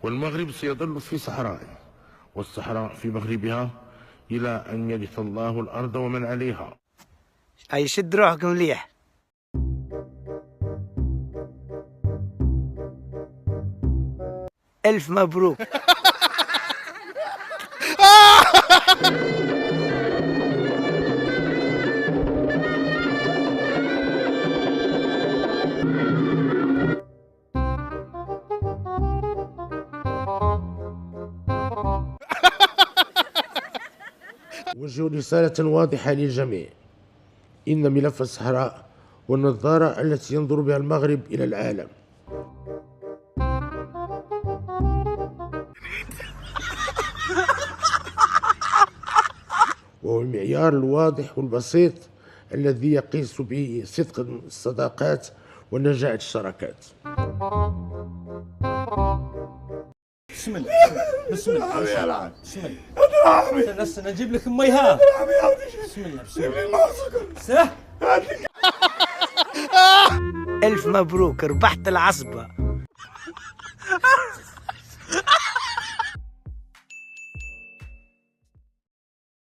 والمغرب سيظل في صحراء، والصحراء في مغربها، إلى أن يرث الله الأرض ومن عليها. أي شد روحك مليح. ألف مبروك. وجه رسالة واضحة للجميع: إن ملف الصحراء والنظارة التي ينظر بها المغرب إلى العالم. وهو المعيار الواضح والبسيط الذي يقيس به صدق الصداقات ونجاح الشراكات. بسم الله بسم الله بسم الله بسم الله. استنى نجيب لك مي. ها بسم الله بسم الله. ألف مبروك، ربحت العصبة.